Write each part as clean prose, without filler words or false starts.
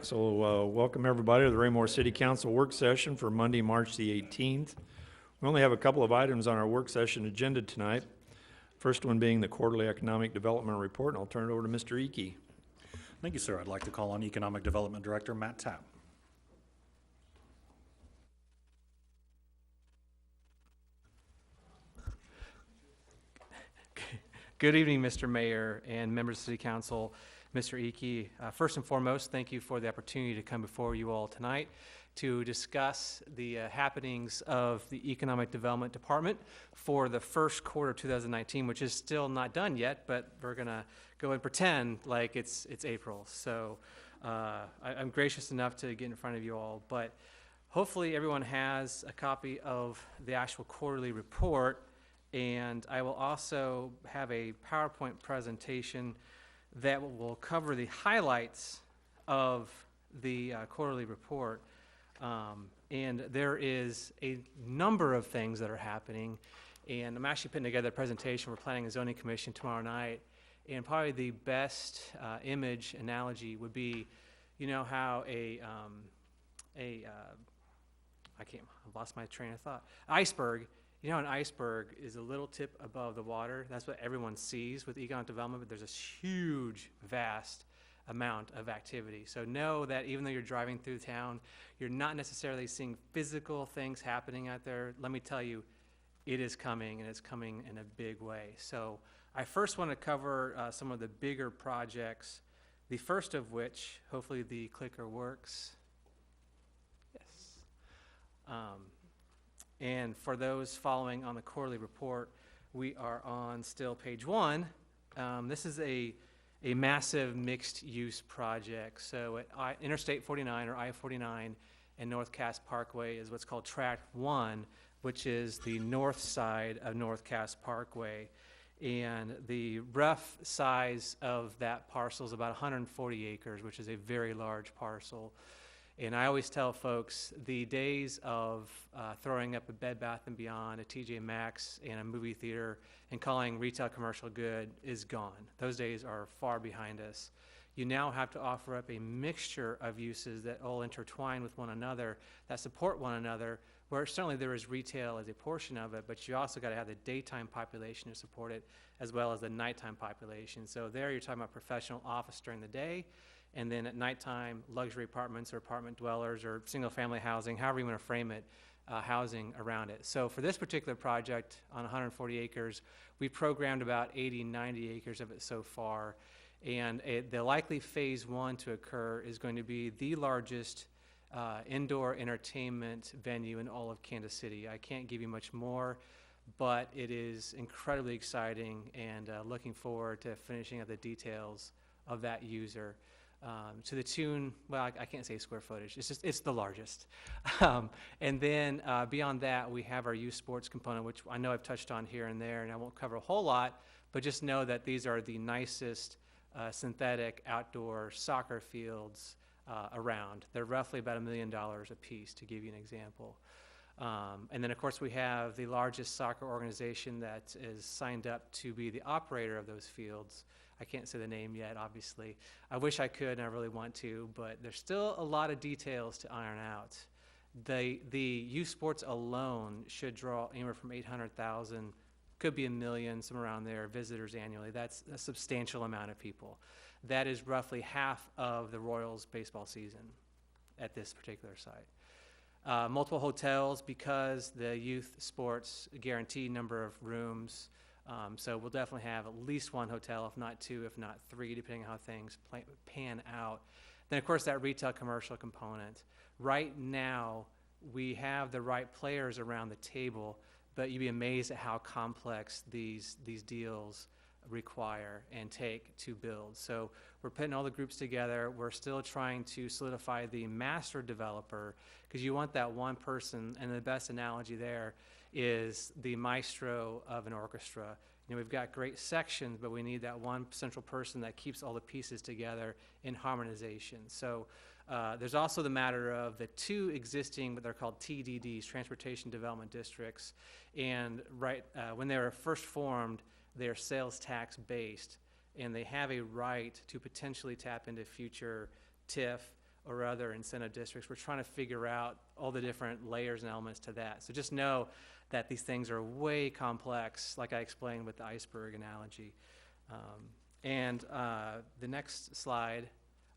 So welcome everybody to the Raymore City Council work session for Monday, March the 18th. We only have a couple of items on our work session agenda tonight. First one being the quarterly economic development report, and I'll turn it over to Mr. Eakey. Thank you, sir. I'd like to call on Economic Development Director Matt Tapp. Good evening, Mr. Mayor and members of the City Council. Mr. Eakey, first and foremost, thank you for the opportunity to come before you all tonight to discuss the happenings of the Economic Development Department for the first quarter of 2019, which is still not done yet, but we're going to go and pretend like it's April. So I'm gracious enough to get in front of you all, but hopefully everyone has a copy of the actual quarterly report, and I will also have a PowerPoint presentation that will cover the highlights of the quarterly report. And there is a number of things that are happening, and I'm actually putting together a presentation for Planning and Zoning Commission tomorrow night, and probably the best image analogy would be, you know how I've lost my train of thought. Iceberg. You know, an iceberg is a little tip above the water. That's what everyone sees with economic development, but there's this huge, vast amount of activity. So know that even though you're driving through town, you're not necessarily seeing physical things happening out there. Let me tell you, it is coming, and it's coming in a big way. So I first want to cover some of the bigger projects, the first of which, hopefully the clicker works. Yes. And for those following on the quarterly report, we are on still page 1. This is a massive mixed-use project. So at Interstate 49 or I-49 and North Cass Parkway is what's called Tract 1, which is the north side of North Cass Parkway. And the rough size of that parcel is about 140 acres, which is a very large parcel. And I always tell folks the days of throwing up a Bed Bath & Beyond, a TJ Maxx, and a movie theater and calling retail commercial good is gone. Those days are far behind us. You now have to offer up a mixture of uses that all intertwine with one another, that support one another, where certainly there is retail as a portion of it, but you also got to have the daytime population to support it, as well as the nighttime population. So there you're talking about professional office during the day, and then at nighttime, luxury apartments or apartment dwellers or single-family housing, however you want to frame it, housing around it. So for this particular project on 140 acres, we programmed about 80, 90 acres of it so far. And the likely phase 1 to occur is going to be the largest indoor entertainment venue in all of Kansas City. I can't give you much more, but it is incredibly exciting, and looking forward to finishing up the details of that user. To the tune, well, I can't say square footage, it's the largest. And then beyond that, we have our youth sports component, which I know I've touched on here and there, and I won't cover a whole lot, but just know that these are the nicest synthetic outdoor soccer fields around. They're roughly about $1 million a piece, to give you an example. And then, of course, we have the largest soccer organization that is signed up to be the operator of those fields. I can't say the name yet, obviously. I wish I could, and I really want to, but there's still a lot of details to iron out. The youth sports alone should draw anywhere from 800,000, could be 1 million, somewhere around there, visitors annually. That's a substantial amount of people. That is roughly half of the Royals baseball season at this particular site. Multiple hotels, because the youth sports guarantee number of rooms. So we'll definitely have at least 1 hotel, if not 2, if not 3, depending on how things pan out. Then, of course, that retail commercial component. Right now, we have the right players around the table, but you'd be amazed at how complex these deals require and take to build. So we're putting all the groups together. We're still trying to solidify the master developer, because you want that one person, and the best analogy there is the maestro of an orchestra. You know, we've got great sections, but we need that one central person that keeps all the pieces together in harmonization. So there's also the matter of the 2 existing, what they're called TDDs, Transportation Development Districts, and when they were first formed, they're sales tax based, and they have a right to potentially tap into future TIF or other incentive districts. We're trying to figure out all the different layers and elements to that. So just know that these things are way complex, like I explained with the iceberg analogy. The next slide,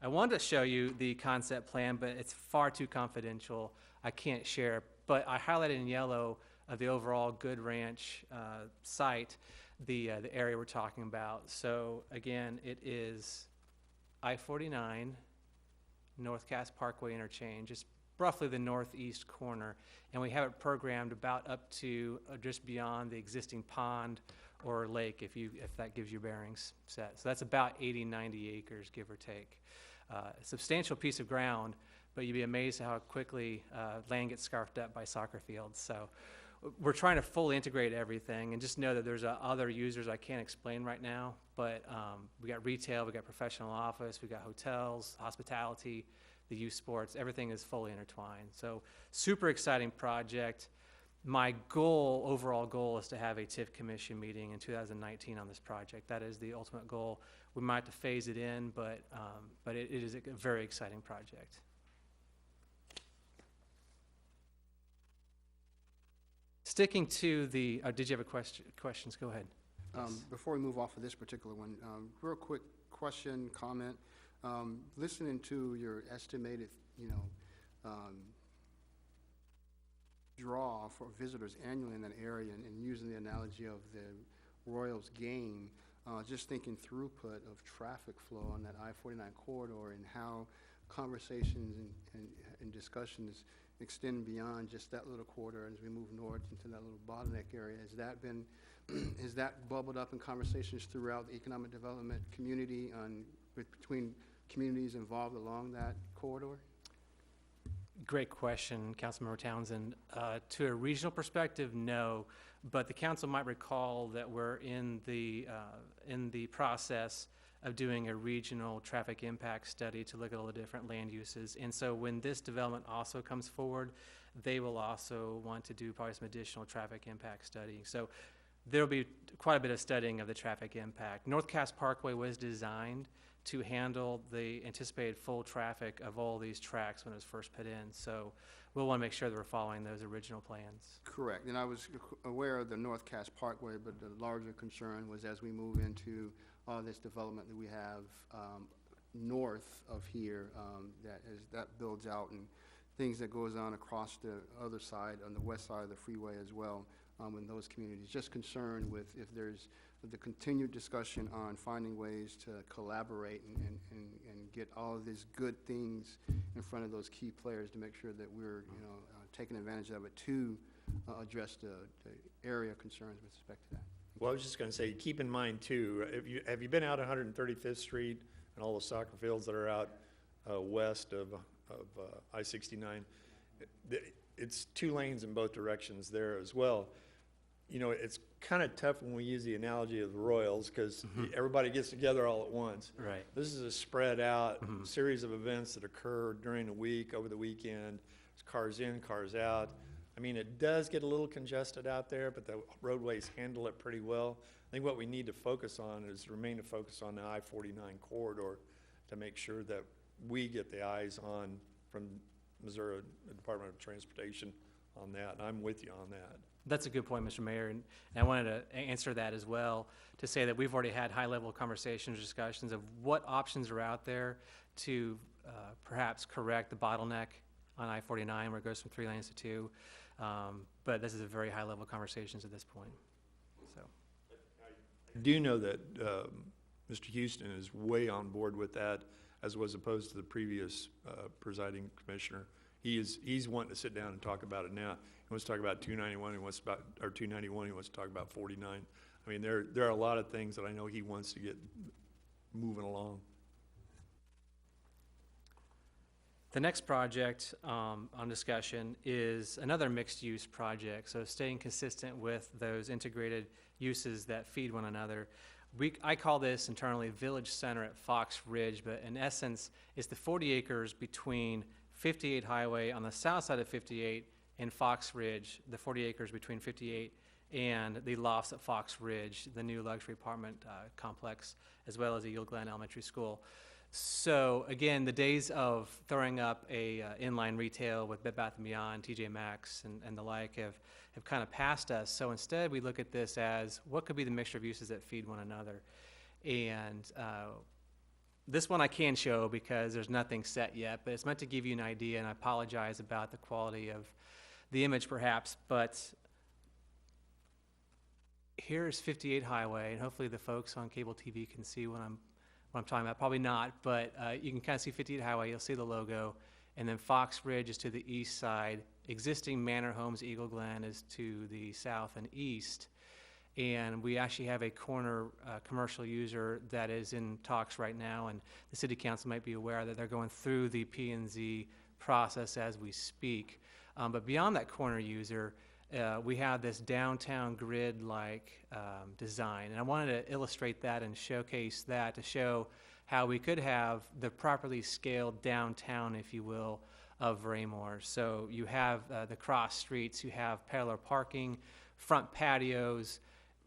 I wanted to show you the concept plan, but it's far too confidential. I can't share, but I highlighted in yellow the overall Good Ranch site, the area we're talking about. So again, it is I-49, North Cass Parkway interchange. It's roughly the northeast corner, and we have it programmed about up to just beyond the existing pond or lake, if that gives you bearings set. So that's about 80, 90 acres, give or take. A substantial piece of ground, but you'd be amazed how quickly land gets scarfed up by soccer fields. So we're trying to fully integrate everything, and just know that there's other users I can't explain right now, but we got retail, we got professional office, we got hotels, hospitality, the youth sports, everything is fully intertwined. So super exciting project. My overall goal is to have a TIF commission meeting in 2019 on this project. That is the ultimate goal. We might have to phase it in, but it is a very exciting project. Sticking to the, did you have questions? Go ahead. Before we move off of this particular one, real quick question, comment. Listening to your estimated, draw for visitors annually in that area, and using the analogy of the Royals game, just thinking throughput of traffic flow on that I-49 corridor and how conversations and discussions extend beyond just that little corridor as we move north into that little bottleneck area. Has that bubbled up in conversations throughout the economic development community between communities involved along that corridor? Great question, Councilmember Townsend. To a regional perspective, no, but the council might recall that we're in the process of doing a regional traffic impact study to look at all the different land uses. And so when this development also comes forward, they will also want to do probably some additional traffic impact study. So there'll be quite a bit of studying of the traffic impact. North Cass Parkway was designed to handle the anticipated full traffic of all these tracks when it was first put in. So we'll want to make sure that we're following those original plans. Correct. And I was aware of the North Cass Parkway, but the larger concern was as we move into all this development that we have north of here, that builds out, and things that goes on across the other side, on the west side of the freeway as well, in those communities. Just concerned with if there's the continued discussion on finding ways to collaborate and get all of these good things in front of those key players to make sure that we're taking advantage of it to address the area concerns with respect to that. Well, I was just going to say, keep in mind too, have you been out 135th Street and all the soccer fields that are out west of I-69? It's 2 lanes in both directions there as well. It's kind of tough when we use the analogy of the Royals because everybody gets together all at once. Right. This is a spread out series of events that occur during the week, over the weekend. There's cars in, cars out. I mean, it does get a little congested out there, but the roadways handle it pretty well. I think what we need to focus on is remain to focus on the I-49 corridor to make sure that we get the eyes on from Missouri Department of Transportation on that. And I'm with you on that. That's a good point, Mr. Mayor, and I wanted to answer that as well, to say that we've already had high-level conversations, discussions of what options are out there to perhaps correct the bottleneck on I-49 where it goes from 3 lanes to 2. But this is a very high-level conversations at this point. So, I do know that Mr. Houston is way on board with that, as was opposed to the previous presiding commissioner. He's wanting to sit down and talk about it now. He wants to talk about 291. He wants 291. He wants to talk about 49. I mean, there are a lot of things that I know he wants to get moving along. the next project on discussion is another mixed-use project, so staying consistent with those integrated uses that feed one another. I call this internally Village Center at Fox Ridge, but in essence, it's the 40 acres between 58 Highway on the south side of 58 and Fox Ridge, the 40 acres between 58 and the lofts at Fox Ridge, the new luxury apartment complex, as well as the Yield Glen Elementary School. So again, the days of throwing up a inline retail with Bed Bath & Beyond, TJ Maxx, and the like have kind of passed us. So instead, we look at this as what could be the mixture of uses that feed one another. And this one I can show because there's nothing set yet, but it's meant to give you an idea, and I apologize about the quality of the image perhaps, but here's 58 Highway, and hopefully the folks on cable TV can see what I'm talking about. Probably not, but you can kind of see 58 Highway, you'll see the logo, and then Fox Ridge is to the east side. Existing Manor Homes, Eagle Glen is to the south and east. And we actually have a corner commercial user that is in talks right now, and the city council might be aware that they're going through the P&Z process as we speak. But beyond that corner user, we have this downtown grid-like design, and I wanted to illustrate that and showcase that to show how we could have the properly scaled downtown, if you will, of Raymore. So you have the cross streets, you have parallel parking, front patios,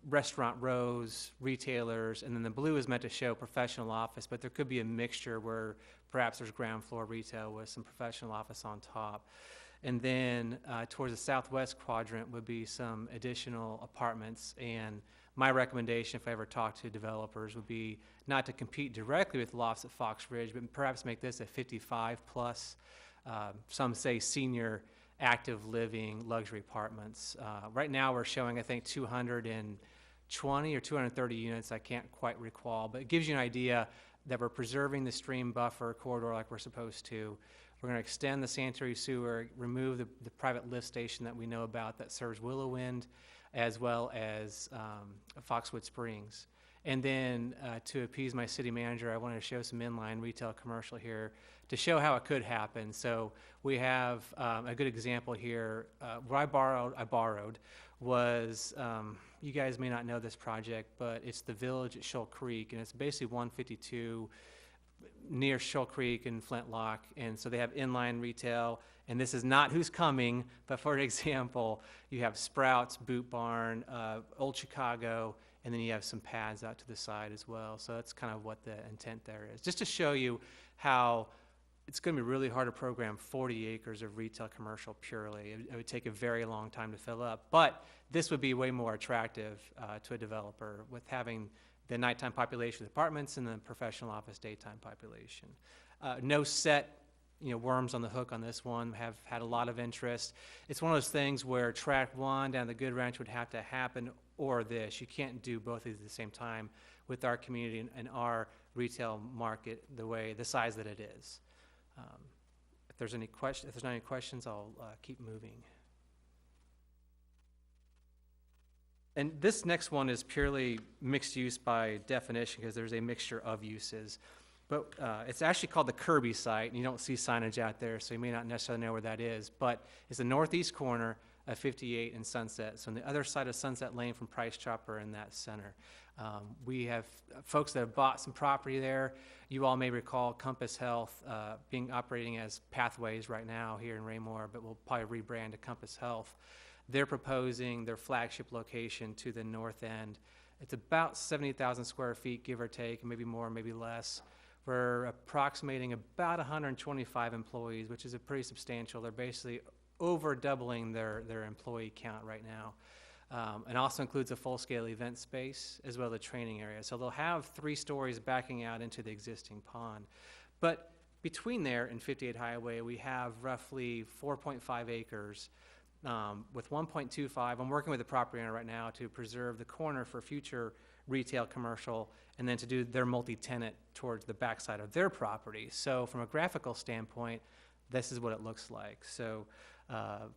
restaurant rows, retailers, and then the blue is meant to show professional office, but there could be a mixture where perhaps there's ground floor retail with some professional office on top. And then towards the southwest quadrant would be some additional apartments. And my recommendation, if I ever talk to developers, would be not to compete directly with lofts at Fox Ridge, but perhaps make this a 55 plus, some say senior active living luxury apartments. Right now we're showing, I think, 220 or 230 units. I can't quite recall, but it gives you an idea that we're preserving the stream buffer corridor like we're supposed to. We're going to extend the sanitary sewer, remove the private lift station that we know about that serves Willow Wind, as well as Foxwood Springs. And then to appease my city manager, I wanted to show some inline retail commercial here to show how it could happen. So we have a good example here. Where I borrowed was, you guys may not know this project, but it's the Village at Shoal Creek, and it's basically 152 near Shoal Creek and Flintlock, and so they have inline retail, and this is not who's coming, but for example, you have Sprouts, Boot Barn, Old Chicago, and then you have some pads out to the side as well. So that's kind of what the intent there is. Just to show you how it's going to be really hard to program 40 acres of retail commercial purely. It would take a very long time to fill up, but this would be way more attractive to a developer with having the nighttime population with apartments and the professional office daytime population. No set, worms on the hook on this one. Have had a lot of interest. It's one of those things where track one down the Good Ranch would have to happen, or this. You can't do both of these at the same time with our community and our retail market the size that it is. If there's not any questions, I'll keep moving. And this next one is purely mixed use by definition because there's a mixture of uses. But it's actually called the Kirby site, and you don't see signage out there, so you may not necessarily know where that is. But it's the northeast corner of 58 and Sunset. So on the other side of Sunset Lane from Price Chopper in that center. We have folks that have bought some property there. You all may recall Compass Health operating as Pathways right now here in Raymore, but we'll probably rebrand to Compass Health. They're proposing their flagship location to the north end. It's about 70,000 square feet, give or take, maybe more, maybe less. We're approximating about 125 employees, which is a pretty substantial. They're basically over doubling their employee count right now. And also includes a full-scale event space as well as a training area. So they'll have 3 stories backing out into the existing pond. But between there and 58 Highway, we have roughly 4.5 acres with 1.25. I'm working with the property owner right now to preserve the corner for future retail commercial and then to do their multi-tenant towards the backside of their property. So from a graphical standpoint, this is what it looks like. So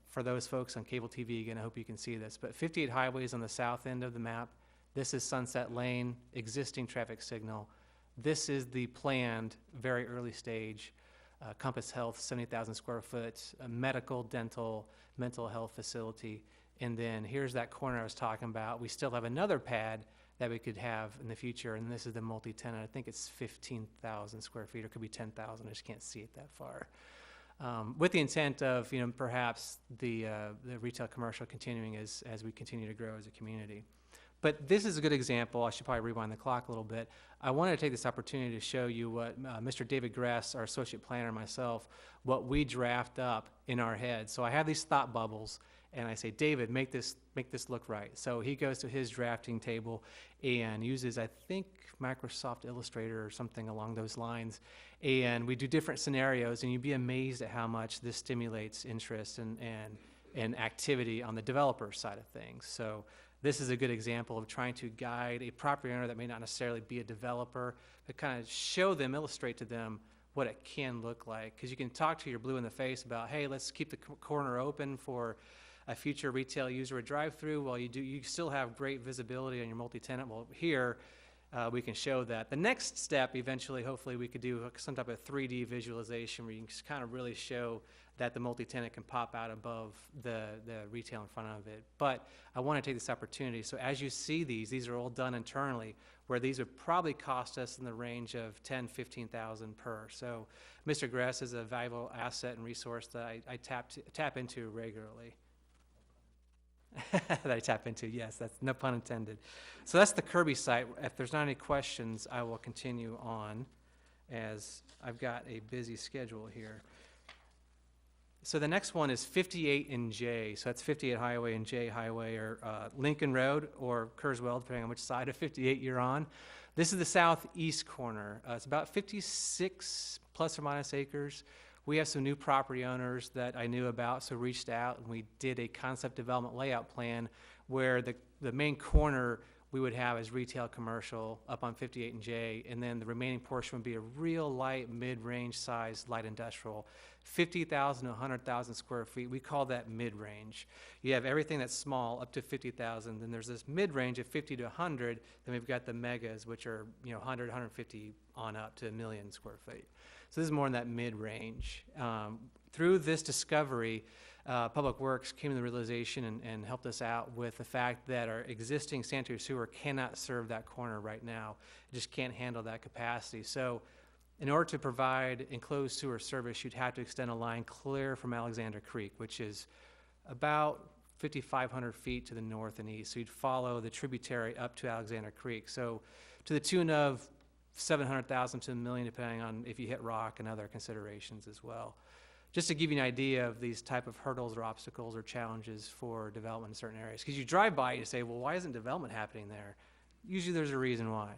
for those folks on cable TV, again, I hope you can see this, but 58 Highway is on the south end of the map. This is Sunset Lane, existing traffic signal. This is the planned, very early stage Compass Health, 70,000 square foot, medical, dental, mental health facility. And then here's that corner I was talking about. We still have another pad that we could have in the future, and this is the multi-tenant. I think it's 15,000 square feet, or it could be 10,000. I just can't see it that far. With the intent of, perhaps the retail commercial continuing as we continue to grow as a community. But this is a good example. I should probably rewind the clock a little bit. I wanted to take this opportunity to show you what Mr. David Gress, our associate planner, and myself, what we draft up in our head. So I have these thought bubbles, and I say, David, make this look right. So he goes to his drafting table and uses, I think, Microsoft Illustrator or something along those lines. And we do different scenarios, and you'd be amazed at how much this stimulates interest and activity on the developer side of things. So this is a good example of trying to guide a property owner that may not necessarily be a developer, but kind of show them, illustrate to them what it can look like. Because you can talk to your blue in the face about, hey, let's keep the corner open for a future retail user or drive-through. Well, you still have great visibility on your multi-tenant. Well, here we can show that. The next step, eventually, hopefully, we could do some type of 3D visualization where you can just kind of really show that the multi-tenant can pop out above the retail in front of it. But I want to take this opportunity. So as you see these are all done internally, where these would probably cost us in the range of $10,000, $15,000 per. So Mr. Gress is a valuable asset and resource that I tap into regularly. That I tap into, yes, that's no pun intended. So that's the Kirby site. If there's not any questions, I will continue on, as I've got a busy schedule here. So the next one is 58 and J. So that's 58 Highway and J Highway, or Lincoln Road or Kurzweil, depending on which side of 58 you're on. This is the southeast corner. It's about 56 plus or minus acres. We have some new property owners that I knew about, so reached out and we did a concept development layout plan where the main corner we would have as retail commercial up on 58 and J, and then the remaining portion would be a real light, mid-range size light industrial, 50,000 to 100,000 square feet. We call that mid-range. You have everything that's small up to 50,000, then there's this mid-range of 50 to 100, then we've got the megas, which are 100, 150 on up to 1 million square feet. So this is more in that mid-range. Through this discovery, Public Works came to the realization and helped us out with the fact that our existing sanitary sewer cannot serve that corner right now. It just can't handle that capacity. So in order to provide enclosed sewer service, you'd have to extend a line clear from Alexander Creek, which is about 5,500 feet to the north and east. So you'd follow the tributary up to Alexander Creek. So to the tune of 700,000 to $1 million, depending on if you hit rock and other considerations as well. Just to give you an idea of these type of hurdles or obstacles or challenges for development in certain areas. Because you drive by, you say, well, why isn't development happening there? Usually there's a reason why.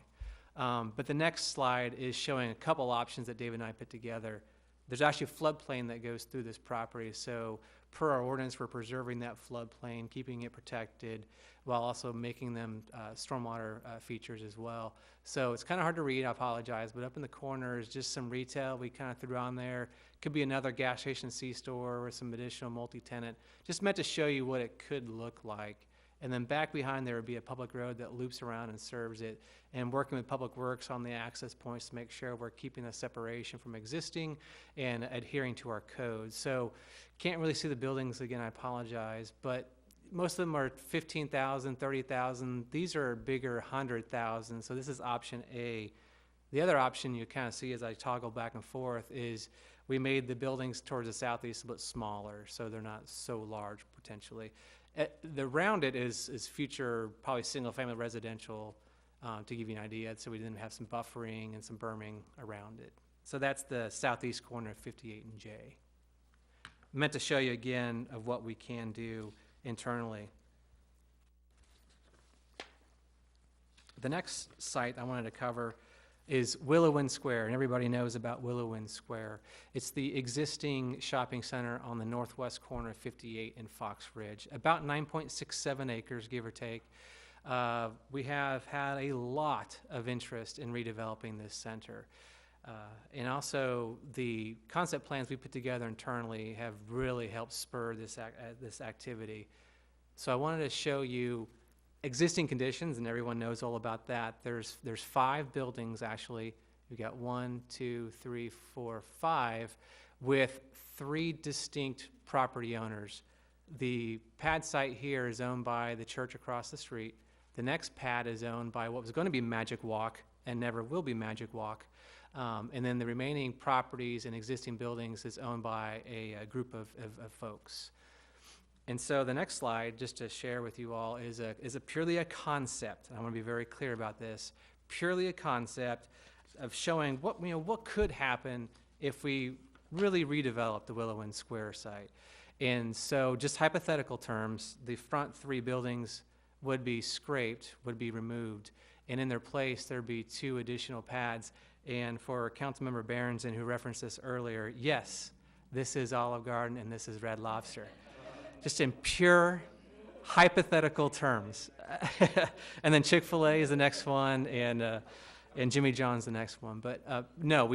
But the next slide is showing a couple options that David and I put together. There's actually a floodplain that goes through this property. So per our ordinance, we're preserving that floodplain, keeping it protected, while also making them stormwater features as well. So it's kind of hard to read, I apologize, but up in the corner is just some retail we kind of threw on there. Could be another gas station C-store or some additional multi-tenant. Just meant to show you what it could look like. And then back behind there would be a public road that loops around and serves it. And working with Public Works on the access points to make sure we're keeping the separation from existing and adhering to our codes. So can't really see the buildings again, I apologize, but most of them are 15,000, 30,000. These are bigger, 100,000. So this is option A. The other option you kind of see as I toggle back and forth is we made the buildings towards the southeast a bit smaller, so they're not so large potentially. The round it is future probably single-family residential, to give you an idea, so we didn't have some buffering and some berming around it. So that's the southeast corner of 58 and J. Meant to show you again of what we can do internally. The next site I wanted to cover is Willowwind Square, and everybody knows about Willowwind Square. It's the existing shopping center on the northwest corner of 58 and Fox Ridge, about 9.67 acres, give or take. We have had a lot of interest in redeveloping this center. And also the concept plans we put together internally have really helped spur this activity. So I wanted to show you existing conditions, and everyone knows all about that. There's 5 buildings actually. We've got 1, 2, 3, 4, 5 with 3 distinct property owners. The pad site here is owned by the church across the street. The next pad is owned by what was going to be Magic Walk and never will be Magic Walk. And then the remaining properties and existing buildings is owned by a group of folks. And so the next slide, just to share with you all, is a purely a concept. And I want to be very clear about this. Purely a concept of showing what could happen if we really redevelop the Willow Wind Square site. And so just hypothetical terms, the front 3 buildings would be scraped, would be removed, and in their place, there'd be 2 additional pads. And for Councilmember Berenson, who referenced this earlier, yes, this is Olive Garden and this is Red Lobster. Just in pure hypothetical terms. And then Chick-fil-A is the next one, and Jimmy John's the next one. But no,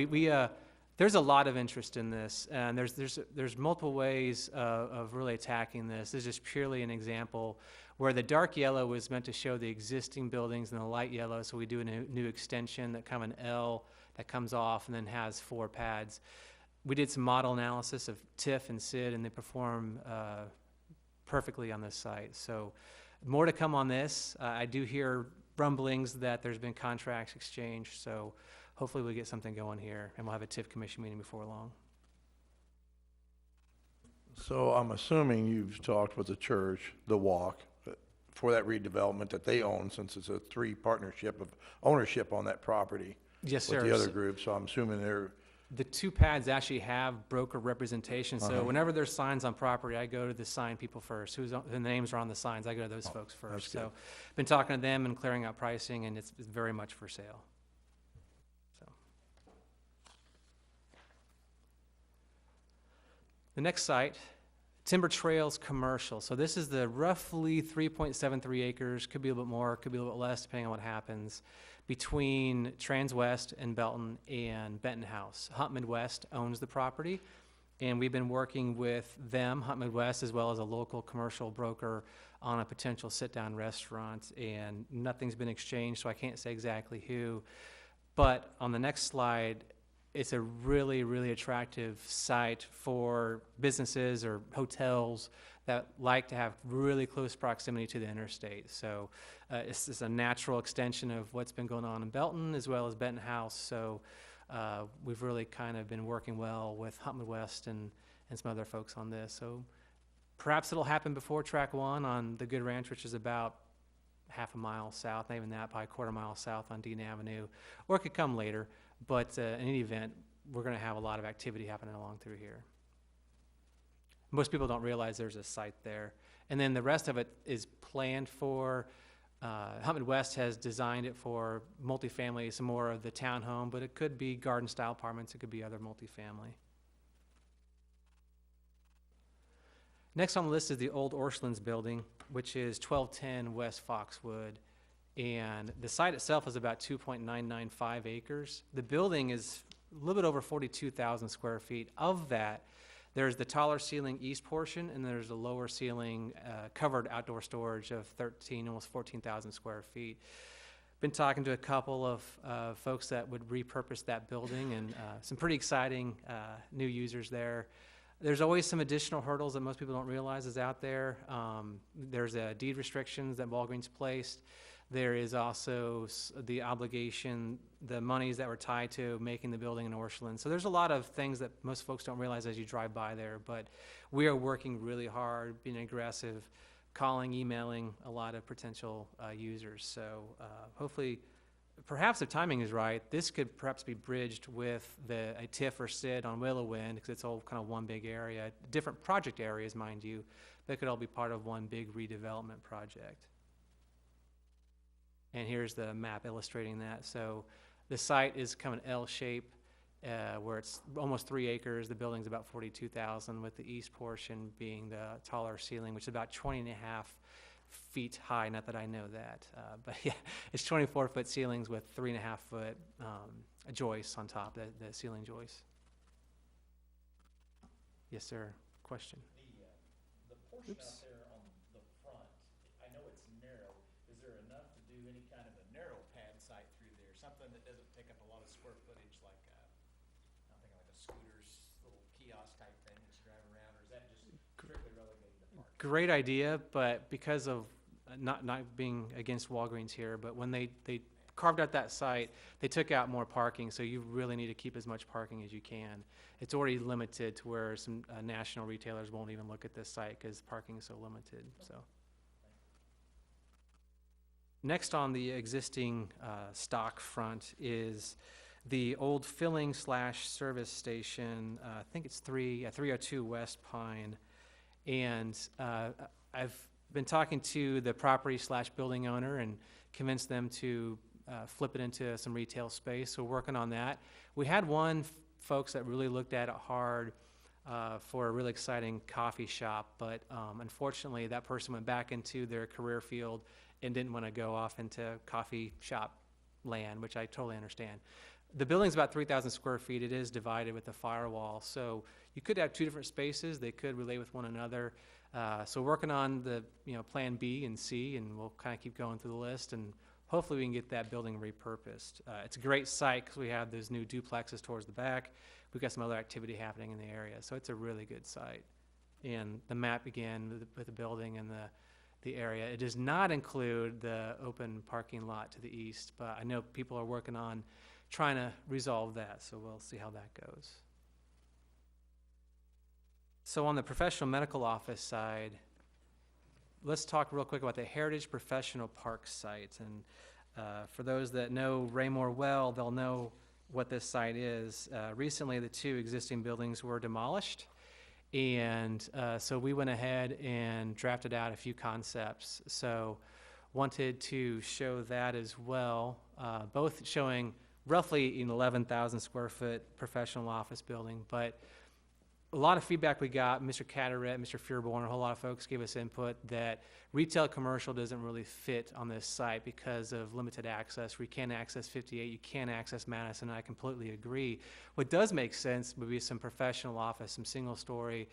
there's a lot of interest in this, and there's multiple ways of really attacking this. This is just purely an example where the dark yellow was meant to show the existing buildings, and the light yellow, so we do a new extension that kind of an L that comes off and then has 4 pads. We did some model analysis of TIF and SID, and they perform perfectly on this site. So more to come on this. I do hear rumblings that there's been contracts exchanged, so hopefully we get something going here, and we'll have a TIF commission meeting before long. So I'm assuming you've talked with the church, the Walk, for that redevelopment that they own, since it's a 3 partnership of ownership on that property Yes, sir. with the other group. So I'm assuming they're, The 2 pads actually have broker representation, so whenever there's signs on property, I go to the sign people first. The names are on the signs, I go to those folks first. good. So, been talking to them and clearing out pricing, and it's very much for sale. So, the next site, Timber Trails Commercial. So this is the roughly 3.73 acres, could be a little bit more, could be a little bit less, depending on what happens, between Transwest and Belton and Benton House. Hunt Midwest owns the property, and we've been working with them, Hunt Midwest, as well as a local commercial broker on a potential sit-down restaurant, and nothing's been exchanged, so I can't say exactly who. But on the next slide, it's a really, really attractive site for businesses or hotels that like to have really close proximity to the interstate. So it's just a natural extension of what's been going on in Belton as well as Benton House. So we've really kind of been working well with Hunt Midwest and some other folks on this. So perhaps it'll happen before Track 1 on the Good Ranch, which is about half a mile south, not even that, probably a quarter mile south on Dean Avenue, or it could come later. But in any event, we're going to have a lot of activity happening along through here. Most people don't realize there's a site there. And then the rest of it is planned for, Hunt Midwest has designed it for multifamily, some more of the townhome, but it could be garden-style apartments, it could be other multifamily. Next on the list is the old Orchlands building, which is 1210 West Foxwood. And the site itself is about 2.995 acres. The building is a little bit over 42,000 square feet. Of that, there's the taller ceiling east portion, and there's a lower ceiling covered outdoor storage of 13, almost 14,000 square feet. Been talking to a couple of folks that would repurpose that building, and some pretty exciting new users there. There's always some additional hurdles that most people don't realize is out there. There's deed restrictions that Walgreens placed. There is also the obligation, the monies that were tied to making the building in Orchland. So there's a lot of things that most folks don't realize as you drive by there, but we are working really hard, being aggressive, calling, emailing a lot of potential users. So hopefully, perhaps if timing is right, this could perhaps be bridged with a TIF or SID on Willow Wind, because it's all kind of one big area, different project areas, mind you, that could all be part of one big redevelopment project. And here's the map illustrating that. So the site is kind of an L shape where it's almost 3 acres. The building's about 42,000, with the east portion being the taller ceiling, which is about 20.5 feet high. Not that I know that, but yeah, it's 24-foot ceilings with 3.5-foot joists on top, the ceiling joists. Yes, sir. Question? The portion out there on the front, I know it's narrow. Is there enough to do any kind of a narrow pad site through there? Something that doesn't take up a lot of square footage, like I'm thinking like a scooter's little kiosk type thing that you drive around, or is that just strictly relegated to parking? Great idea, but because of not being against Walgreens here, but when they carved out that site, they took out more parking, so you really need to keep as much parking as you can. It's already limited to where some national retailers won't even look at this site because parking is so limited, so. Next on the existing stock front is the old filling / service station. I think it's 302 West Pine. And I've been talking to the property / building owner and convinced them to flip it into some retail space. So we're working on that. We had one folks that really looked at it hard for a really exciting coffee shop, but unfortunately that person went back into their career field and didn't want to go off into coffee shop land, which I totally understand. The building's about 3,000 square feet. It is divided with a firewall, so you could have two different spaces. They could relate with one another. So working on the plan B and C, and we'll kind of keep going through the list, and hopefully we can get that building repurposed. It's a great site because we have those new duplexes towards the back. We've got some other activity happening in the area, so it's a really good site. And the map again with the building and the area. It does not include the open parking lot to the east, but I know people are working on trying to resolve that, so we'll see how that goes. So on the professional medical office side, let's talk real quick about the Heritage Professional Park site. And for those that know Raymore well, they'll know what this site is. Recently, the two existing buildings were demolished. And so we went ahead and drafted out a few concepts. So wanted to show that as well, both showing roughly an 11,000 square foot professional office building. But a lot of feedback we got, Mr. Catterett, Mr. Fearborn, a whole lot of folks gave us input that retail commercial doesn't really fit on this site because of limited access. We can't access 58, you can't access Madison, and I completely agree. What does make sense would be some professional office, some single story,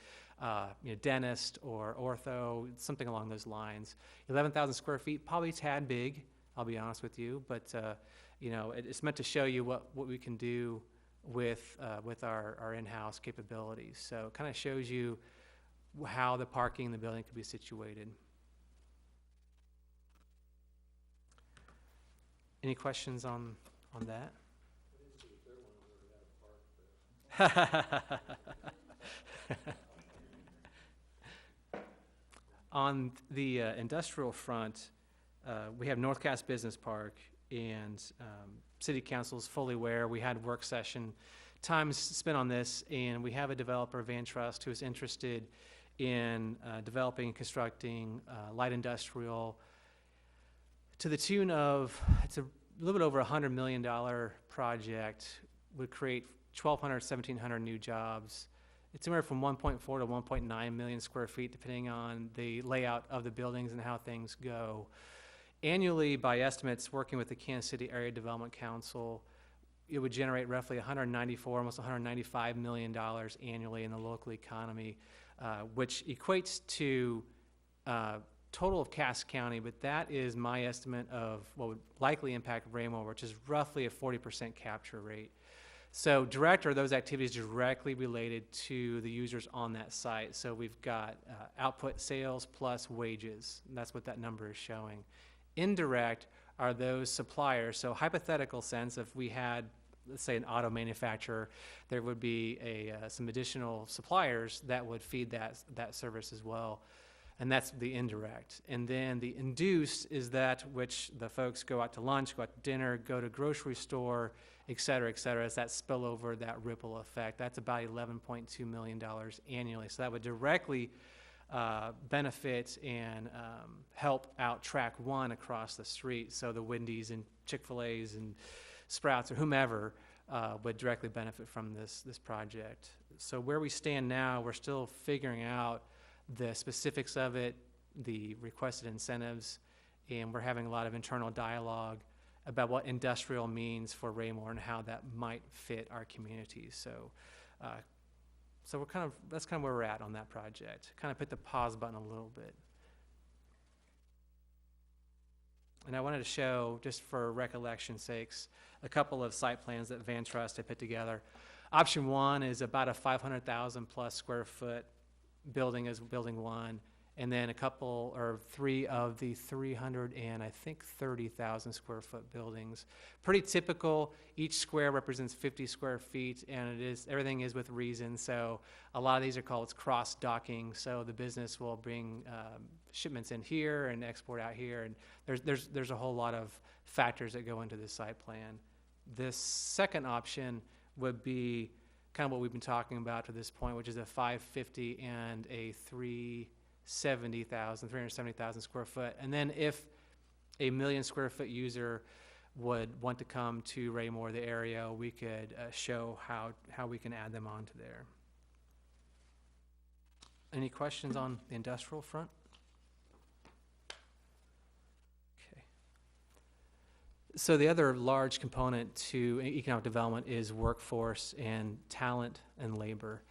dentist or ortho, something along those lines. 11,000 square feet, probably a tad big, I'll be honest with you, but it's meant to show you what we can do with our in-house capabilities. So it kind of shows you how the parking in the building could be situated. Any questions on that? On the industrial front, we have North Cass Business Park, and City Council is fully aware. We had work session time spent on this, and we have a developer, Van Trust, who is interested in developing and constructing light industrial to the tune of, it's a little bit over $100 million project, would create 1,200, 1,700 new jobs. It's anywhere from 1.4 to 1.9 million square feet, depending on the layout of the buildings and how things go. Annually, by estimates, working with the Kansas City Area Development Council, it would generate roughly almost $195 million annually in the local economy, which equates to total of Cass County, but that is my estimate of what would likely impact Raymore, which is roughly a 40% capture rate. So direct are those activities directly related to the users on that site. So we've got output sales plus wages, and that's what that number is showing. Indirect are those suppliers. So hypothetical sense, if we had, let's say, an auto manufacturer, there would be some additional suppliers that would feed that service as well. And that's the indirect. And then the induced is that which the folks go out to lunch, go out to dinner, go to grocery store, et cetera, et cetera. It's that spillover, that ripple effect. That's about $11.2 million annually. So that would directly benefit and help out Track 1 across the street. So the Wendy's and Chick-fil-A's and Sprouts or whomever would directly benefit from this project. So where we stand now, we're still figuring out the specifics of it, the requested incentives, and we're having a lot of internal dialogue about what industrial means for Raymore and how that might fit our community. So we're that's kind of where we're at on that project. Kind of put the pause button a little bit. And I wanted to show, just for recollection's sakes, a couple of site plans that Van Trust had put together. Option 1 is about a 500,000 plus square foot building as building 1, and then a couple or three of the 330,000 square foot buildings. Pretty typical. Each square represents 50 square feet, and everything is with reason. So a lot of these are called cross docking. So the business will bring shipments in here and export out here, and there's a whole lot of factors that go into this site plan. This second option would be kind of what we've been talking about to this point, which is a 550 and a 370,000 square foot. And then if a 1 million square foot user would want to come to Raymore, the area, we could show how we can add them onto there. Any questions on the industrial front? Okay. So the other large component to economic development is workforce and talent and labor.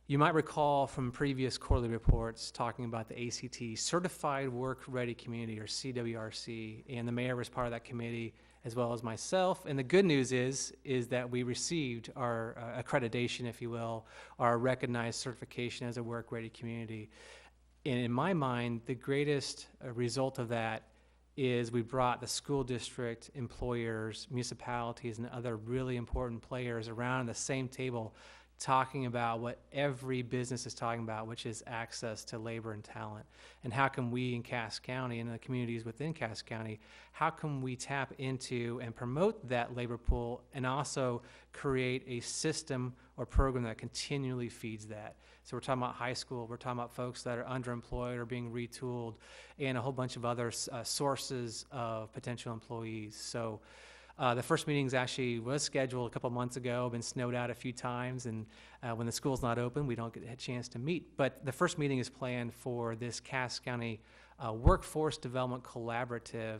You might recall from previous quarterly reports talking about the ACT, Certified Work Ready Community, or CWRC, and the mayor was part of that committee, as well as myself. And the good news is that we received our accreditation, if you will, our recognized certification as a work ready community. And in my mind, the greatest result of that is we brought the school district, employers, municipalities, and other really important players around the same table talking about what every business is talking about, which is access to labor and talent. And how can we in Cass County and the communities within Cass County, how can we tap into and promote that labor pool and also create a system or program that continually feeds that? So we're talking about high school, we're talking about folks that are underemployed or being retooled, and a whole bunch of other sources of potential employees. So the first meetings actually was scheduled a couple months ago, been snowed out a few times, and when the school's not open, we don't get a chance to meet. But the first meeting is planned for this Cass County Workforce Development Collaborative,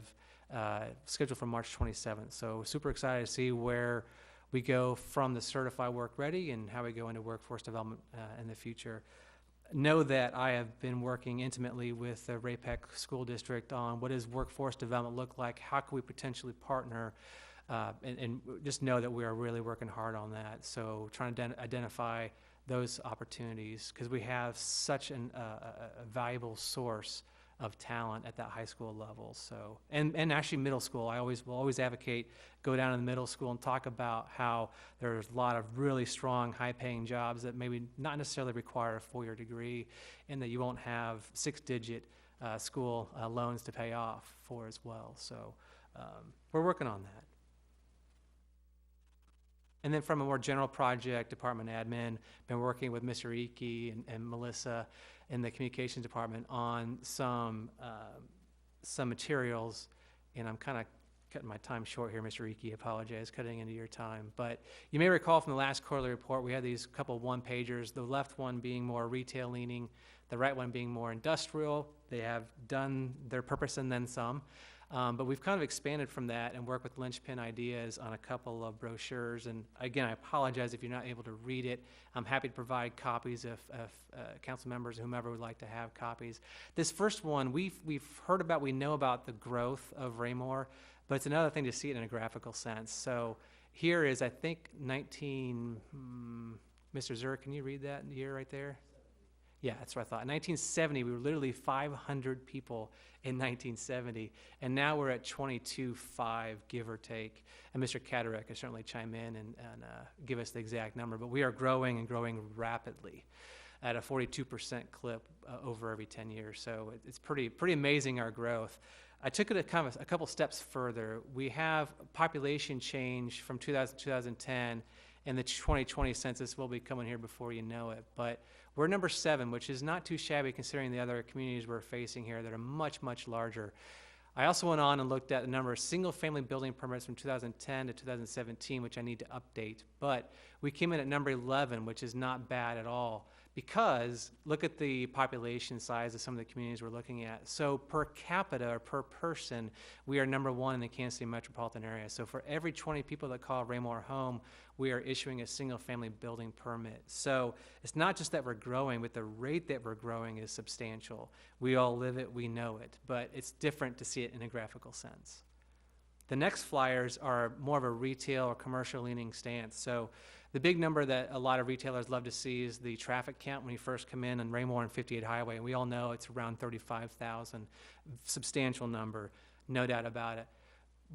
scheduled for March 27th. So super excited to see where we go from the Certified Work Ready and how we go into workforce development in the future. Know that I have been working intimately with the Ray-Pec School District on what does workforce development look like, how can we potentially partner, and just know that we are really working hard on that. So trying to identify those opportunities, because we have such a valuable source of talent at that high school level. So, and actually middle school, will always advocate, go down in the middle school and talk about how there's a lot of really strong, high-paying jobs that maybe not necessarily require a four-year degree, and that you won't have six-digit school loans to pay off for as well. So we're working on that. And then from a more general project, department admin, been working with Mr. Iki and Melissa in the communications department on some materials, and I'm kind of cutting my time short here, Mr. Iki, apologize, cutting into your time. But you may recall from the last quarterly report, we had these couple one-pagers, the left one being more retail leaning, the right one being more industrial. They have done their purpose and then some. But we've kind of expanded from that and worked with Linchpin Ideas on a couple of brochures. And again, I apologize if you're not able to read it. I'm happy to provide copies if council members or whomever would like to have copies. This first one, we've heard about, we know about the growth of Raymore, but it's another thing to see it in a graphical sense. So here is, I think, Mr. Zurich, can you read that year right there? Yeah, that's what I thought. In 1970, we were literally 500 people in 1970, and now we're at 22.5, give or take. And Mr. Kaderek can certainly chime in and give us the exact number, but we are growing and growing rapidly at a 42% clip over every 10 years. So it's pretty amazing, our growth. I took it a couple steps further. We have population change from 2000 to 2010, and the 2020 census will be coming here before you know it. But we're number 7, which is not too shabby considering the other communities we're facing here that are much, much larger. I also went on and looked at the number of single-family building permits from 2010 to 2017, which I need to update. But we came in at number 11, which is not bad at all, because look at the population size of some of the communities we're looking at. So per capita or per person, we are number 1 in the Kansas City metropolitan area. So for every 20 people that call Raymore home, we are issuing a single-family building permit. So it's not just that we're growing, but the rate that we're growing is substantial. We all live it, we know it, but it's different to see it in a graphical sense. The next flyers are more of a retail or commercial leaning stance. So The big number that a lot of retailers love to see is the traffic count when you first come in on Raymore and 58 Highway. And we all know it's around 35,000, substantial number, no doubt about it.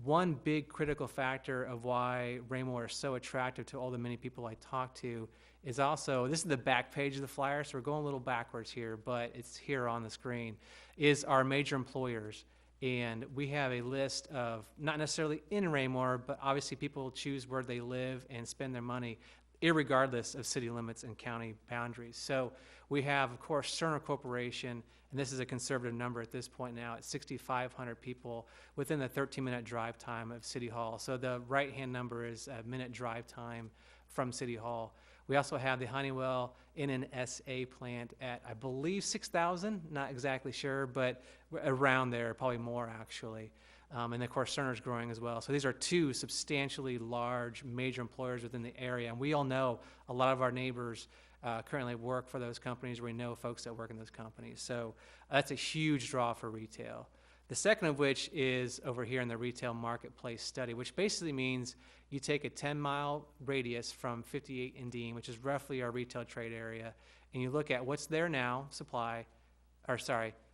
One big critical factor of why Raymore is so attractive to all the many people I talk to is also, this is the back page of the flyer, so we're going a little backwards here, but it's here on the screen, is our major employers. And we have a list of, not necessarily in Raymore, but obviously people choose where they live and spend their money, irregardless of city limits and county boundaries. So we have, of course, Cerner Corporation, and this is a conservative number at this point now, at 6,500 people within the 13-minute drive time of City Hall. So the right-hand number is a minute drive time from City Hall. We also have the Honeywell NNSA plant at, I believe, 6,000, not exactly sure, but around there, probably more actually. And of course, Cerner's growing as well. So these are two substantially large major employers within the area. And we all know a lot of our neighbors currently work for those companies. We know folks that work in those companies. So that's a huge draw for retail. The second of which is over here in the retail marketplace study, which basically means you take a 10-mile radius from 58 and Dean, which is roughly our retail trade area, and you look at what's there now,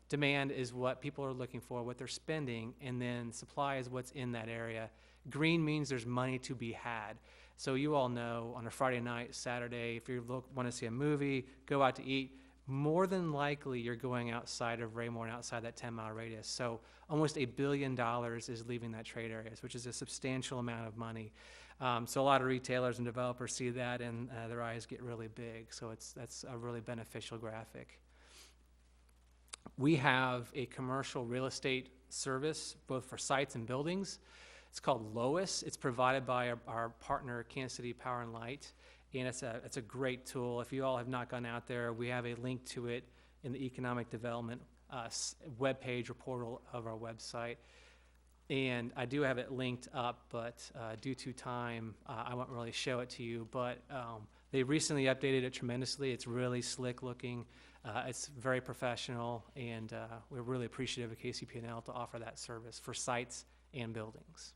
demand is what people are looking for, what they're spending, and then supply is what's in that area. Green means there's money to be had. So you all know on a Friday night, Saturday, if you want to see a movie, go out to eat, more than likely you're going outside of Raymore and outside that 10-mile radius. So almost $1 billion is leaving that trade areas, which is a substantial amount of money. So a lot of retailers and developers see that and their eyes get really big. So that's a really beneficial graphic. We have a commercial real estate service, both for sites and buildings. It's called Lois. It's provided by our partner, Kansas City Power and Light. And it's a great tool. If you all have not gone out there, we have a link to it in the economic development webpage or portal of our website. And I do have it linked up, but due to time, I won't really show it to you. But they recently updated it tremendously. It's really slick looking. It's very professional, and we're really appreciative of KCP&L to offer that service for sites and buildings.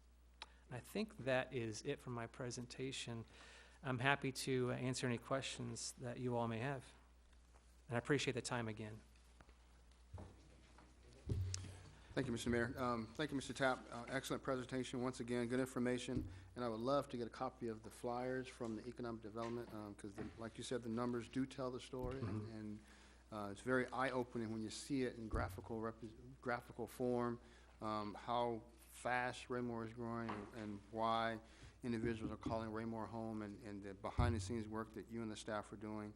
And I think that is it for my presentation. I'm happy to answer any questions that you all may have. And I appreciate the time again. Thank you, Mr. Mayor. Thank you, Mr. Tapp. Excellent presentation. Once again, good information. And I would love to get a copy of the flyers from the economic development because, like you said, the numbers do tell the story. And it's very eye-opening when you see it in graphical form, how fast Raymore is growing and why individuals are calling Raymore home, and the behind-the-scenes work that you and the staff are doing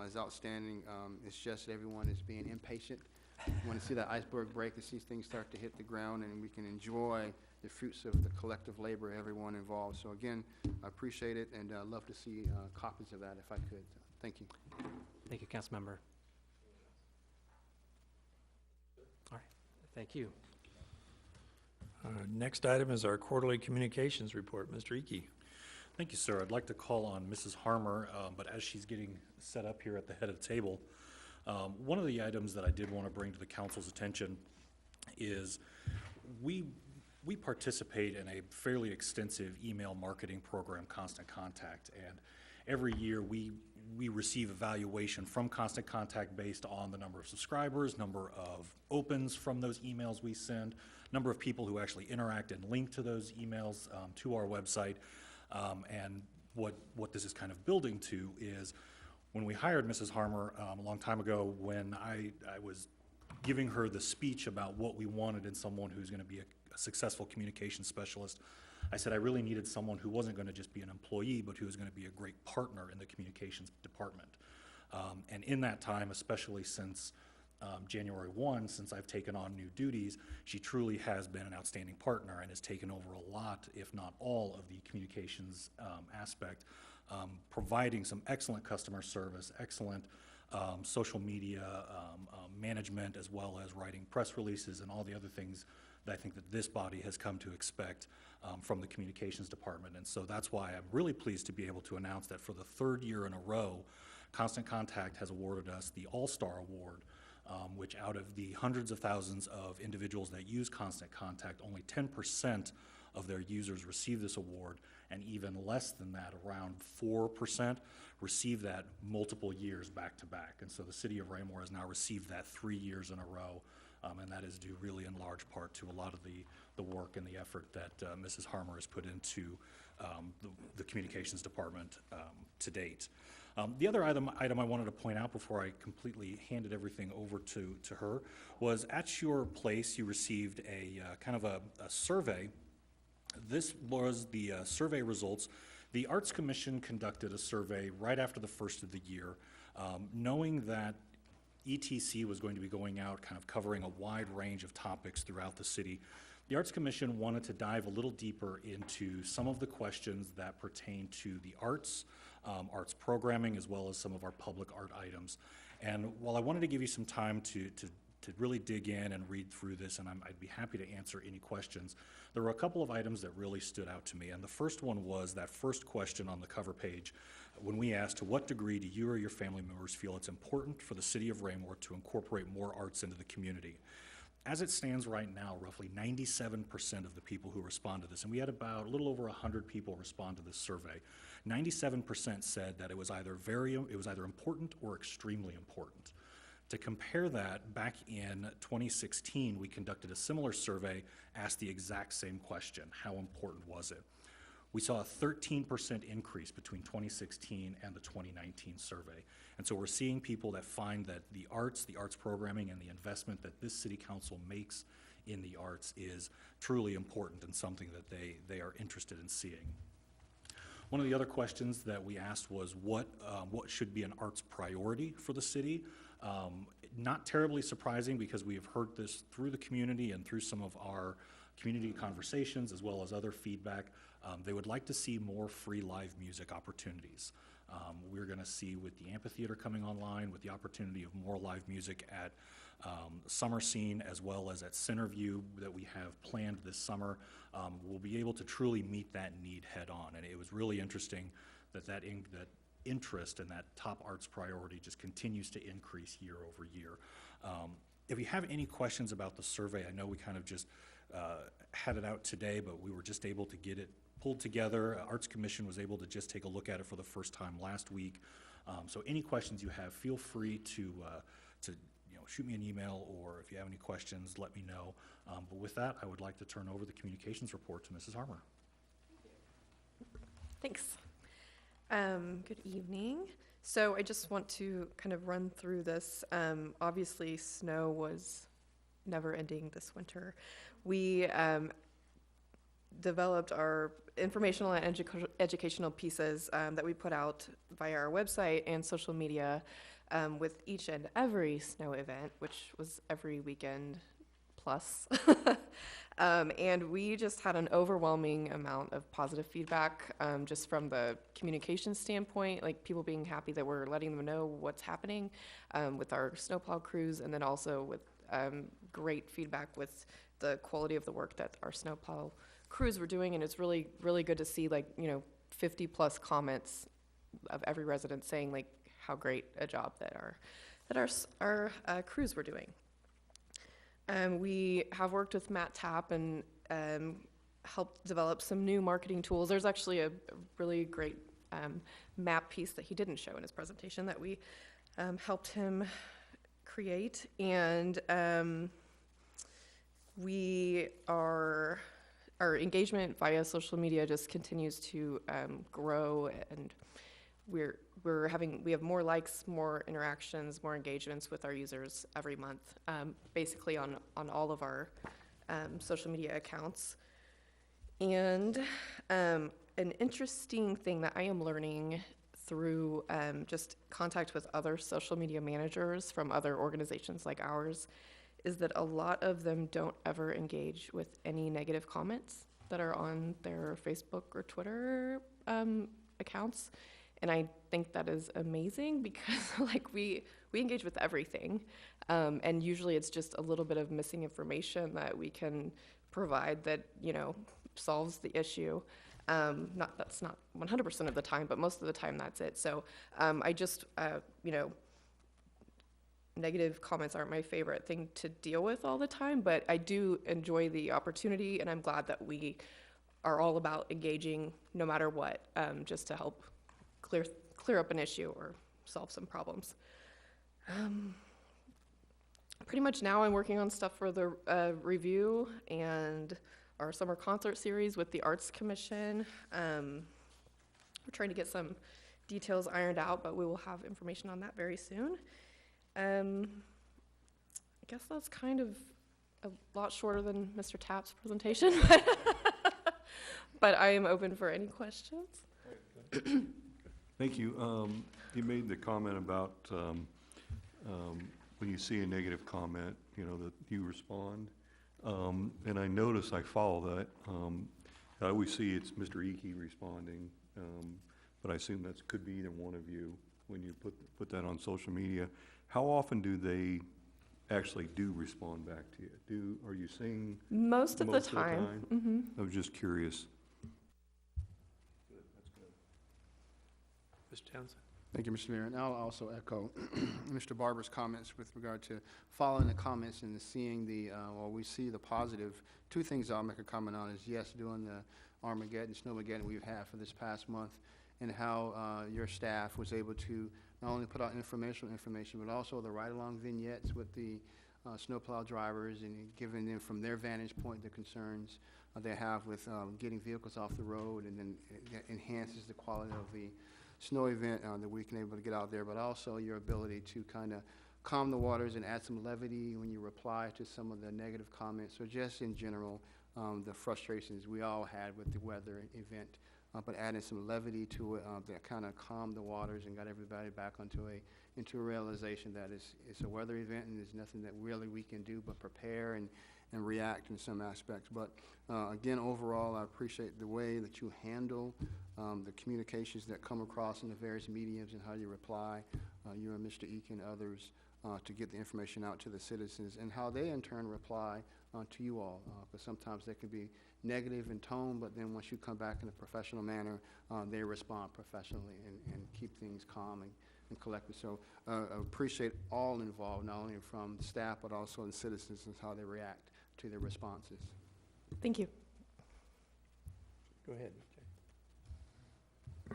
is outstanding. It's just that everyone is being impatient. You want to see that iceberg break and see things start to hit the ground, and we can enjoy the fruits of the collective labor of everyone involved. So again, I appreciate it, and I'd love to see copies of that if I could. Thank you. Thank you, Councilmember. All right, thank you. Next item is our quarterly communications report. Mr. Ike. Thank you, sir. I'd like to call on Mrs. Harmer, but as she's getting set up here at the head of the table, one of the items that I did want to bring to the council's attention is we participate in a fairly extensive email marketing program, Constant Contact, and every year we receive evaluation from Constant Contact based on the number of subscribers, number of opens from those emails we send, number of people who actually interact and link to those emails to our website. And what this is kind of building to is when we hired Mrs. Harmer a long time ago, when I was giving her the speech about what we wanted in someone who's going to be a successful communications specialist, I said I really needed someone who wasn't going to just be an employee, but who was going to be a great partner in the communications department. And in that time, especially since January 1, since I've taken on new duties, she truly has been an outstanding partner and has taken over a lot, if not all, of the communications aspect, providing some excellent customer service, excellent social media management, as well as writing press releases and all the other things that I think that this body has come to expect from the communications department. And so that's why I'm really pleased to be able to announce that for the third year in a row, Constant Contact has awarded us the All-Star Award, which out of the hundreds of thousands of individuals that use Constant Contact, only 10% of their users receive this award, and even less than that, around 4%, received that multiple years back to back. And so the city of Raymore has now received that 3 years in a row, and that is due really in large part to a lot of the work and the effort that Mrs. Harmer has put into the communications department to date. The other item I wanted to point out before I completely handed everything over to her was at your place you received a kind of a survey. This was the survey results. The Arts Commission conducted a survey right after the first of the year, knowing that ETC was going to be going out kind of covering a wide range of topics throughout the city. The Arts Commission wanted to dive a little deeper into some of the questions that pertain to the arts, arts programming, as well as some of our public art items. And while I wanted to give you some time to really dig in and read through this, and I'd be happy to answer any questions, there were a couple of items that really stood out to me. And the first one was that first question on the cover page when we asked, to what degree do you or your family members feel it's important for the city of Raymore to incorporate more arts into the community? As it stands right now, roughly 97% of the people who respond to this, and we had about a little over 100 people respond to this survey, 97% said that it was either important or extremely important. To compare that, back in 2016, we conducted a similar survey, asked the exact same question: how important was it? We saw a 13% increase between 2016 and the 2019 survey. And so we're seeing people that find that the arts programming, and the investment that this city council makes in the arts is truly important and something that they are interested in seeing. One of the other questions that we asked was what should be an arts priority for the city? Not terribly surprising, because we have heard this through the community and through some of our community conversations as well as other feedback. They would like to see more free live music opportunities. We're going to see, with the amphitheater coming online, with the opportunity of more live music at Summer Scene as well as at Centerview that we have planned this summer, we'll be able to truly meet that need head on. And it was really interesting that interest in that top arts priority just continues to increase year over year. If you have any questions about the survey, I know we kind of just had it out today, but we were just able to get it pulled together. Arts Commission was able to just take a look at it for the first time last week. So any questions you have, feel free to shoot me an email, or if you have any questions, let me know. But with that, I would like to turn over the communications report to Mrs. Harmer. Thanks. Good evening. So I just want to kind of run through this. Obviously, snow was never ending this winter. We developed our informational and educational pieces that we put out via our website and social media with each and every snow event, which was every weekend plus. And we just had an overwhelming amount of positive feedback just from the communication standpoint, like people being happy that we're letting them know what's happening with our snowplow crews, and then also with great feedback with the quality of the work that our snowplow crews were doing. And it's really, really good to see 50 plus comments of every resident saying like how great a job that our crews were doing. We have worked with Matt Tapp and helped develop some new marketing tools. There's actually a really great map piece that he didn't show in his presentation that we helped him create. And our engagement via social media just continues to grow, and we have more likes, more interactions, more engagements with our users every month, basically on all of our social media accounts. And an interesting thing that I am learning through just contact with other social media managers from other organizations like ours is that a lot of them don't ever engage with any negative comments that are on their Facebook or Twitter accounts. And I think that is amazing because we engage with everything. And usually it's just a little bit of missing information that we can provide that, solves the issue. That's not 100% of the time, but most of the time that's it. So I just, negative comments aren't my favorite thing to deal with all the time, but I do enjoy the opportunity, and I'm glad that we are all about engaging no matter what, just to help clear up an issue or solve some problems. Pretty much now I'm working on stuff for the review and our summer concert series with the Arts Commission. We're trying to get some details ironed out, but we will have information on that very soon. I guess that's kind of a lot shorter than Mr. Tapp's presentation, but I am open for any questions. Thank you. You made the comment about when you see a negative comment, you know, that you respond. And I notice, I follow that. I always see it's Mr. Eke responding, but I assume that could be either one of you when you put that on social media. How often do they actually do respond back to you? Are you seeing Most of the time. Mm-hmm. I was just curious. Mr. Townsend? Thank you, Mr. Mayor. And I'll also echo Mr. Barber's comments with regard to following the comments and seeing we see the positive. Two things I'll make a comment on is, yes, doing the Armageddon, Snowmageddon we've had for this past month, and how your staff was able to not only put out information, but also the ride-along vignettes with the snowplow drivers and giving them from their vantage point the concerns they have with getting vehicles off the road, and then it enhances the quality of the snow event that we can able to get out there, but also your ability to kind of calm the waters and add some levity when you reply to some of the negative comments, or just in general, the frustrations we all had with the weather event, but adding some levity to it that kind of calmed the waters and got everybody back into a realization that it's a weather event and there's nothing that really we can do but prepare and react in some aspects. But again, overall, I appreciate the way that you handle the communications that come across in the various mediums and how you reply, you and Mr. Eke and others, to get the information out to the citizens, and how they in turn reply to you all, because sometimes they can be negative in tone, but then once you come back in a professional manner, they respond professionally and keep things calm and collected. So I appreciate all involved, not only from the staff, but also the citizens and how they react to their responses. Thank you. Go ahead.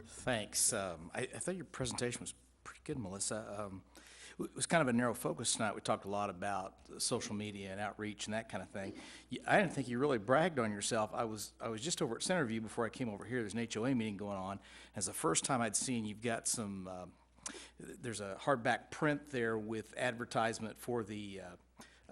Thanks. I thought your presentation was pretty good, Melissa. It was kind of a narrow focus tonight. We talked a lot about social media and outreach and that kind of thing. I didn't think you really bragged on yourself. I was just over at Centerview before I came over here. There's an HOA meeting going on. It's the first time I'd seen you've got some, there's a hardback print there with advertisement for the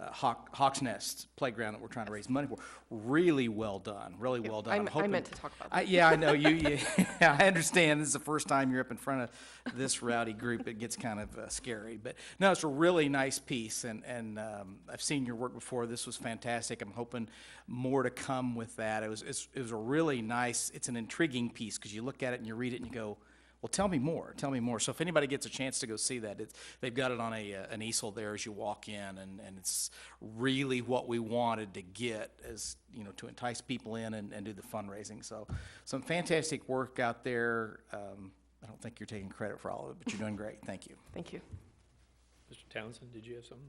Hawks Nest playground that we're trying to raise money for. Really well done, really well done. I'm I hoping- meant to talk about that. Yeah, I know you. I understand. This is the first time you're up in front of this rowdy group. It gets kind of scary, but no, it's a really nice piece, and I've seen your work before. This was fantastic. I'm hoping more to come with that. It was a really nice. It's an intriguing piece because you look at it and you read it and you go, well, tell me more. Tell me more. So if anybody gets a chance to go see that, they've got it on an easel there as you walk in, and it's really what we wanted to get, as you know, to entice people in and do the fundraising. So some fantastic work out there. I don't think you're taking credit for all of it, but you're doing great. Thank you. Thank you. Mr. Townsend, did you have something?